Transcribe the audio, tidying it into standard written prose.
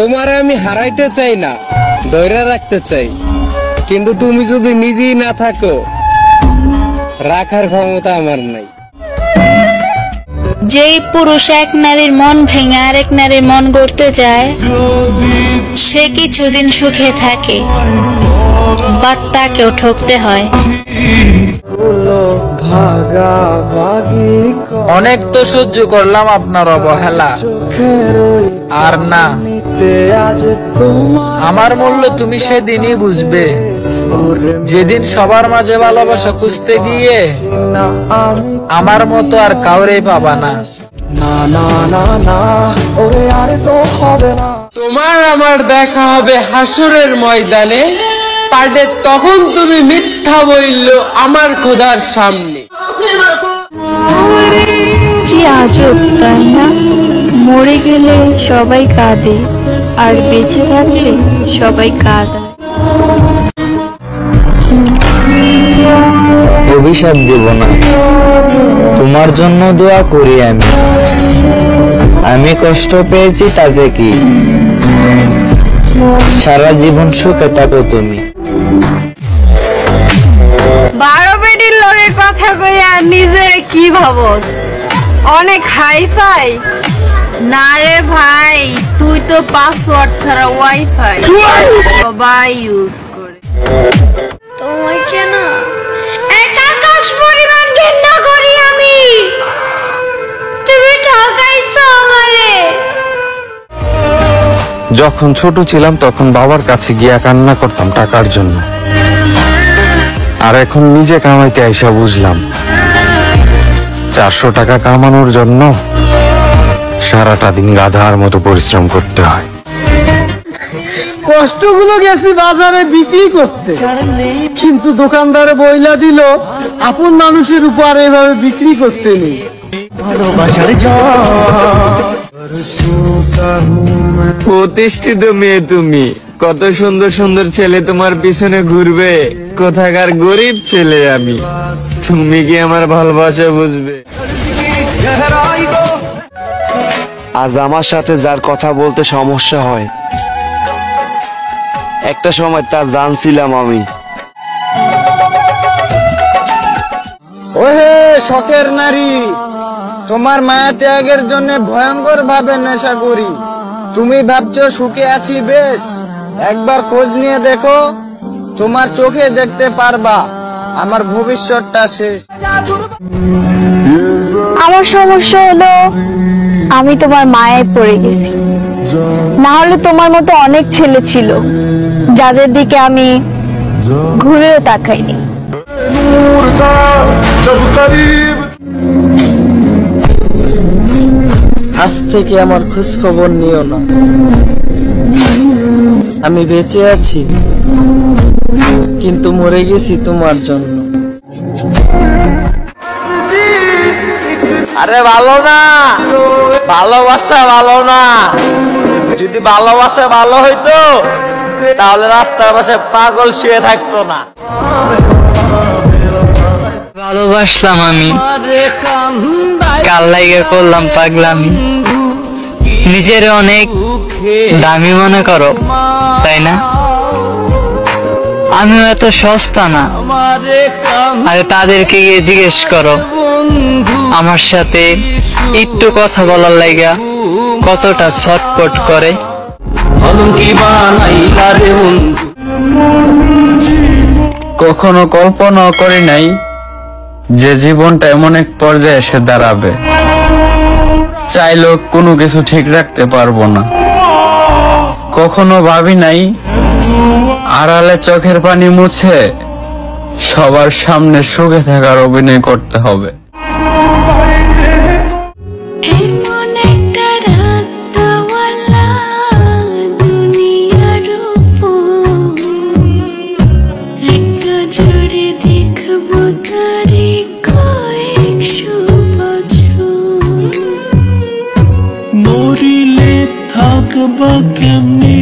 তোমারে আমি হারাইতে চাই না, ধরে রাখতে চাই, কিন্তু তুমি যদি নিজেই না থাকো, রাখার ক্ষমতা আমার নাই। যেই পুরুষ এক নারীর মন ভেঙে আরেক নারীর মন গড়তে যায়, সে কিছুদিন সুখে থাকে, বাট তাকেও ঠকতে হয়। অনেক তো সহ্য করলাম আপনার অবহেলা, আর না, আমার মূল্য তুমি সেদিনই বুঝবে, যেদিন সবার মাঝে ভালোবাসা খুঁজতে গিয়ে আমার মতো আর কাউরে পাবা না। তোমার আমার দেখা হবে হাসরের ময়দানে, পারলে তখন তুমি মিথ্যা বলল আমার খোদার সামনে। কি আজব তাই না? মরে গেলে সবাই কাঁদে, আর বেঁচে থাকলে সবাই কাঁদায়। অভিশাপ দেব না, তোমার জন্য দোয়া করি আমি কষ্ট পেয়েছি তাতে কি, সারা জীবন সুখে থাকো তুমি। 12 বেডির লগে কথা কইয়া নিজে কি ভাবস অনেক হাইফাই? না রে ভাই, তুই তো পাসওয়ার্ড ছাড়া ওয়াইফাই সবাই ইউজ করে। তোমাকে না এক আকাশ পরিমাণ ঘৃণা করি আমি, তুমি ঠকাইছো আমারে। যখন ছোট ছিলাম তখন বাবার কাছে গিয়া কান্না করতাম টাকার জন্য, আর এখন নিজে কামাইতে আইসা বুঝলাম 400 টাকা কামানোর জন্য সারাটা দিন গাধার মতো পরিশ্রম করতে হয়। কষ্টগুলো গেছি বাজারে বিক্রি করতে, কিন্তু দোকানদারে বইলা দিল আপন মানুষের উপর এভাবে বিক্রি করতে নেই। প্রতিষ্ঠিত মেয়ে তুমি, কত সুন্দর সুন্দর ছেলে তোমার পিছনে ঘুরবে, কোথাকার গরিব ছেলে আমি, তুমি কি আমার ভালোবাসা বুঝবে? আজ আমার সাথে যার কথা বলতে সমস্যা হয়, একটা সময় তা জানছিলাম আমি। ওহে শখের নারী, তোমার মায়া ত্যাগের জন্য ভয়ঙ্কর ভাবে নেশা করি। তুমি ভাবছো সুখে আছি বেশ, একবার খোঁজ নিয়ে দেখো, তোমার চোখে দেখতে পারবা আমার ভবিষ্যৎটা শেষ। আমার সমস্যা হলো আমি তোমার মায়ায় পড়ে গেছি, না হলে তোমার মতো অনেক ছেলে ছিল যাদের দিকে আমি ঘুরেও তাকাইনি। আজ থেকে আমার খোঁজ খবর নিও না, আমি বেঁচে আছি কিন্তু মরে গেছি তোমার জন্য। আরে ভালো না, ভালোবাসা ভালো না, যদি ভালোবাসা ভালো হইতো তাহলে রাস্তার পাশে পাগল শুয়ে থাকতো না। ভালোবাসলাম আমি, কাল লাগে করলাম পাগলামি, নিজের অনেক দামি মনে করো তাই না? আমিও এত সস্তা না, আরে তাদেরকে গিয়ে জিজ্ঞেস করো আমার সাথে একটু কথা বলার লাইগা কতটা ছটপট করে। কখনো কল্পনাও করি নাই যে জীবনটা এমন এক পর্যায়ে এসে দাঁড়াবে, চাইলেও কোনো কিছু ঠিক রাখতে পারবো না। কখনো ভাবি নাই আড়ালে চোখের পানি মুছে সবার সামনে সুখে থাকার অভিনয় করতে হবে। মরিলে থাকবা কেমনে